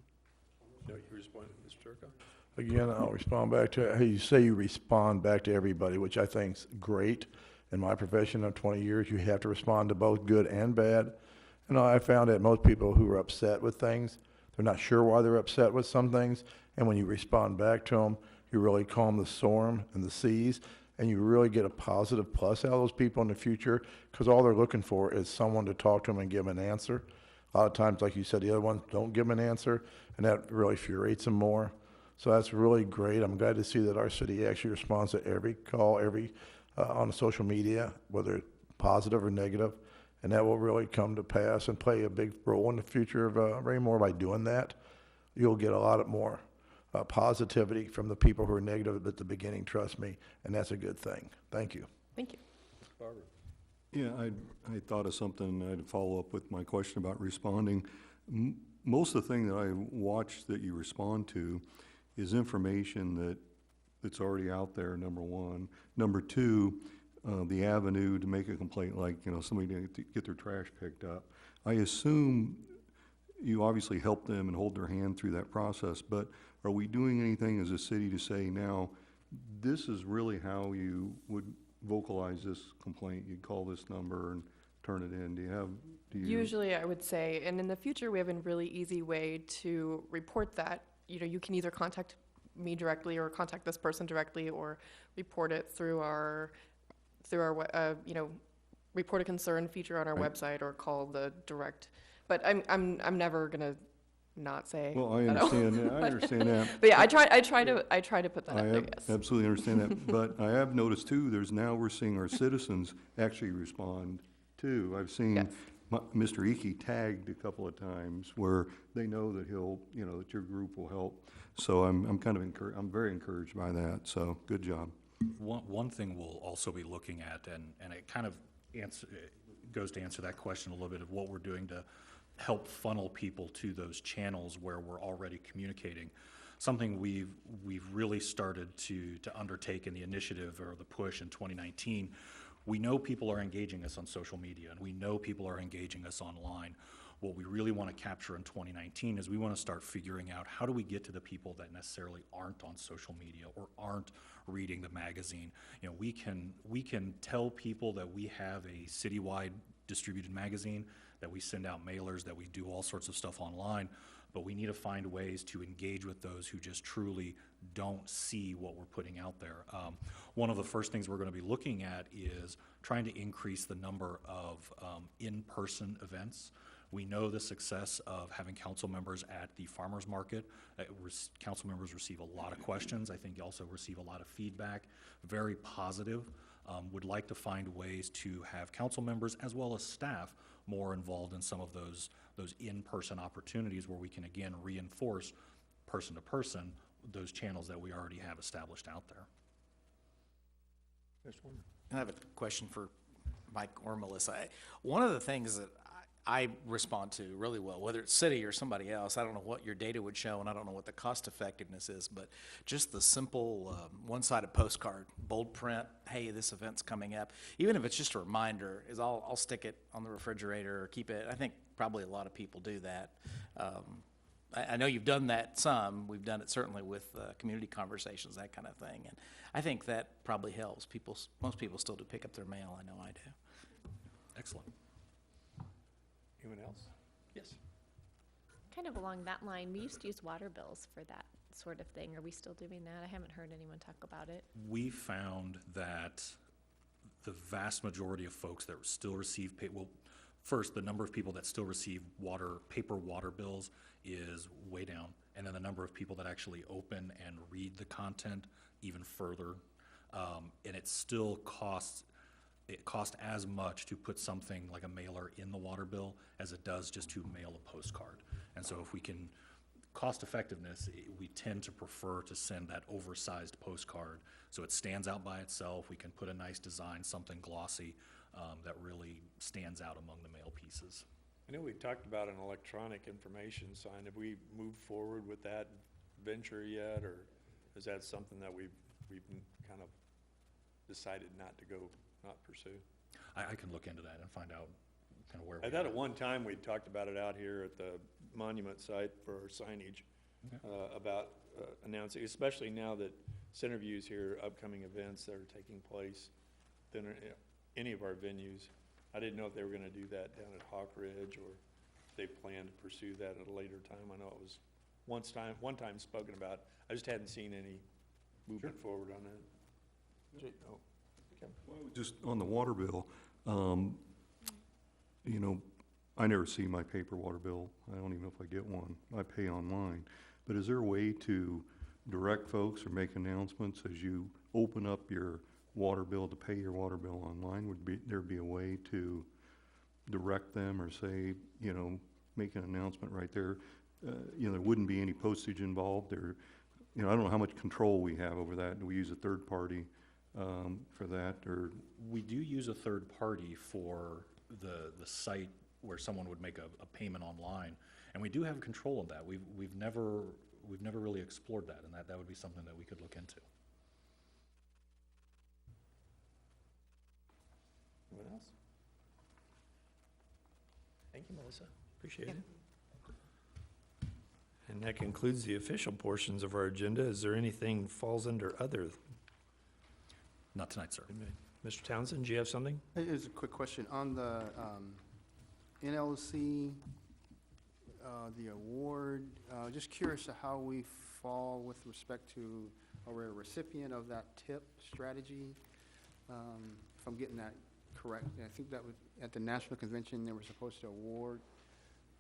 No, you responded, Mr. Turco? Again, I'll respond back to, hey, you say you respond back to everybody, which I think's great. In my profession of 20 years, you have to respond to both good and bad. And I found that most people who are upset with things, they're not sure why they're upset with some things. And when you respond back to them, you really calm the storm and the seas, and you really get a positive plus out of those people in the future, because all they're looking for is someone to talk to them and give them an answer. A lot of times, like you said, the other ones don't give them an answer, and that really infuriates them more. So that's really great. I'm glad to see that our city actually responds to every call, on social media, whether it's positive or negative, and that will really come to pass and play a big role in the future of Raymore. By doing that, you'll get a lot more positivity from the people who are negative at the beginning, trust me, and that's a good thing. Thank you. Thank you. Barbara? Yeah, I thought of something. I'd follow up with my question about responding. Most of the thing that I watch that you respond to is information that's already out there, number one. Number two, the avenue to make a complaint, like, you know, somebody to get their trash picked up. I assume you obviously help them and hold their hand through that process, but are we doing anything as a city to say now, this is really how you would vocalize this complaint. You'd call this number and turn it in. Do you? Usually, I would say, and in the future, we have a really easy way to report that. You know, you can either contact me directly or contact this person directly, or report it through our, you know, report a concern feature on our Right. website, or call the direct. But I'm never gonna not say. Well, I that. understand, that. I understand that. But yeah, I try to put that I out there. ab- Yes. absolutely understand that, but I have noticed too, we're seeing our citizens actually respond too. I've seen Yes. Mr. Eki tagged a couple of times where they know that that your group will help. So I'm kind of I'm very encouraged by that, so good job. One thing we'll also be looking at, and it kind of goes to answer that question a little bit of what we're doing to help funnel people to those channels where we're already communicating. Something we've really started to undertake in the initiative or the push in 2019. We know people are engaging us on social media, and we know people are engaging us online. What we really want to capture in 2019 is we want to start figuring out how do we get to the people that necessarily aren't on social media or aren't reading the magazine. You know, we can tell people that we have a citywide distributed magazine, that we send out mailers, that we do all sorts of stuff online, but we need to find ways to engage with those who just truly don't see what we're putting out there. One of the first things we're going to be looking at is trying to increase the number of in-person events. We know the success of having council members at the farmers market. Council members receive a lot of questions. I think you also receive a lot of feedback, very positive. Would like to find ways to have council members as well as staff more involved in some of those in-person opportunities where we can again reinforce person to person those channels that we already have established out there. I have a question for Mike or Melissa. One of the things that I respond to really well, whether it's city or somebody else, I don't know what your data would show, and I don't know what the cost effectiveness is, but just the simple one-sided postcard, bold print, hey, this event's coming up, even if it's just a reminder, is I'll stick it on the refrigerator or keep it. I think probably a lot of people do that. I know you've done that some. We've done it certainly with community conversations, that kind of thing, and I think that probably helps. Most people still do pick up their mail. I know I do. Excellent. Anyone else? Yes. Kind of along that line, we used to use water bills for that sort of thing. Are we still doing that? I haven't heard anyone talk about it. We found that the vast majority of folks that still receive first, the number of people that still receive paper water bills is way down, and then the number of people that actually open and read the content even further, and it still costs as much to put something like a mailer in the water bill as it does just to mail a postcard. And so if we can, cost effectiveness, we tend to prefer to send that oversized postcard so it stands out by itself. We can put a nice design, something glossy that really stands out among the mail pieces. I know we talked about an electronic information sign. Have we moved forward with that venture yet, or is that something that we've kind of decided not pursue? I can look into that and find out kind of where I we thought are. at one time we talked about it out here at the monument site for our signage, about announcing, especially now that Centerview's here, upcoming events that are taking place, than any of our venues. I didn't know if they were gonna do that down at Hawk Ridge, or if they plan to pursue that at a later time. I know it was one time spoken about. I just hadn't seen any movement forward on that. Oh, okay. Just on the water bill, I never see my paper water bill. I don't even know if I get one. I pay online. But is there a way to direct folks or make announcements as you open up your water bill to pay your water bill online? Would there be a way to direct them or say, make an announcement right there? There wouldn't be any postage involved, or, I don't know how much control we have over that. Do we use a third party for that, or? We do use a third party for the site where someone would make a payment online, and we do have control of that. We've never really explored that, and that would be something that we could look into. Anyone else? Thank you, Melissa. Appreciate it. And that concludes the official portions of our agenda. Is there anything falls under other Not tonight, sir. Mr. Townsend, do you have something? Here's a quick question. On the NLC, the award, just curious to how we fall with respect to, are we a recipient of that TIP strategy? If I'm getting that correct. And I think that was, at the national convention, they were supposed to award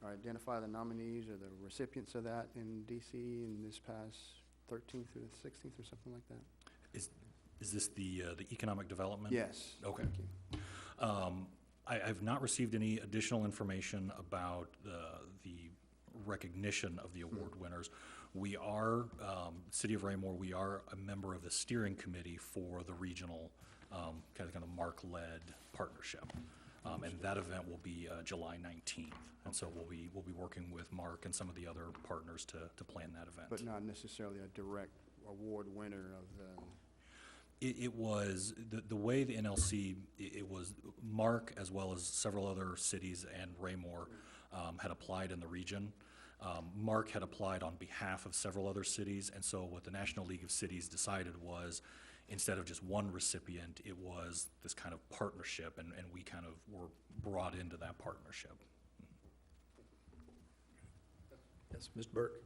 or identify the nominees or the recipients of that in DC in this past 13th through the 16th or something like that. Is this the economic development? Yes. Okay. Thank you. I've not received any additional information about the recognition of the award winners. We are, City of Raymore, we are a member of the steering committee for the regional kind of Mark-led partnership. And that event will be July 19th. And so we'll be working with Mark and some of the other partners to plan that event. But not necessarily a direct award winner of the... It was, the way the NLC, it was Mark as well as several other cities and Raymore had applied in the region. Mark had applied on behalf of several other cities, and so what the National League of Cities decided was, instead of just one recipient, it was this kind of partnership, and we kind of were brought into that partnership. Yes, Mr. Burke.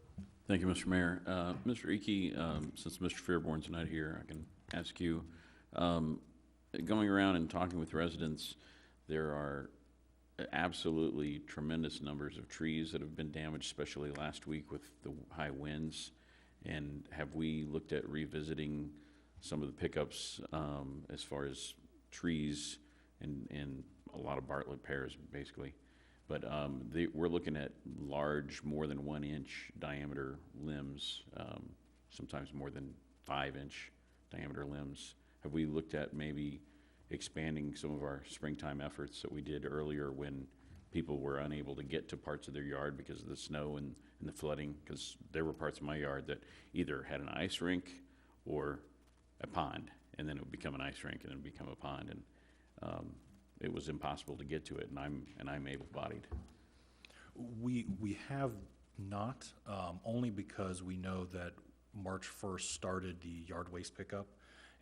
Thank you, Mr. Mayor. Mr. Icky, since Mr. Fairborn's not here, I can ask you, going around and talking with residents, there are absolutely tremendous numbers of trees that have been damaged, especially last week with the high winds. And have we looked at revisiting some of the pickups as far as trees and a lot of Bartlett pears, basically? But we're looking at large, more than 1 inch diameter limbs, sometimes more than 5-inch diameter limbs. Have we looked at maybe expanding some of our springtime efforts that we did earlier when people were unable to get to parts of their yard because of the snow and the flooding? Because there were parts of my yard that either had an ice rink or a pond, and then it would become an ice rink and then become a pond, and it was impossible to get to it, and I'm able-bodied. We have not, only because we know that March 1st started the yard waste pickup.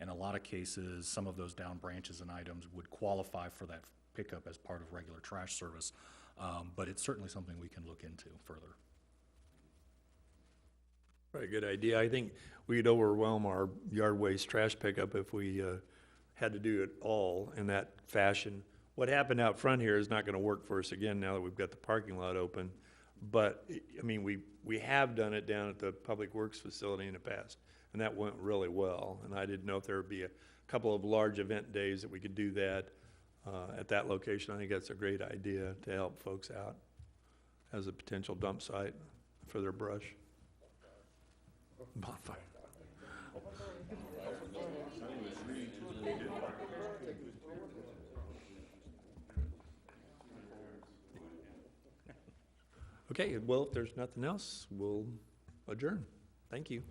In a lot of cases, some of those down branches and items would qualify for that pickup as part of regular trash service, but it's certainly something we can look into further. Very good idea. I think we'd overwhelm our yard waste trash pickup if we had to do it all in that fashion. What happened out front here is not going to work for us again now that we've got the parking lot open. But, I mean, we have done it down at the Public Works facility in the past, and that went really well. And I didn't know if there would be a couple of large event days that we could do that at that location. I think that's a great idea to help folks out as a potential dump site for their brush. Bonfire. Okay, well, if there's nothing else, we'll adjourn. Thank you.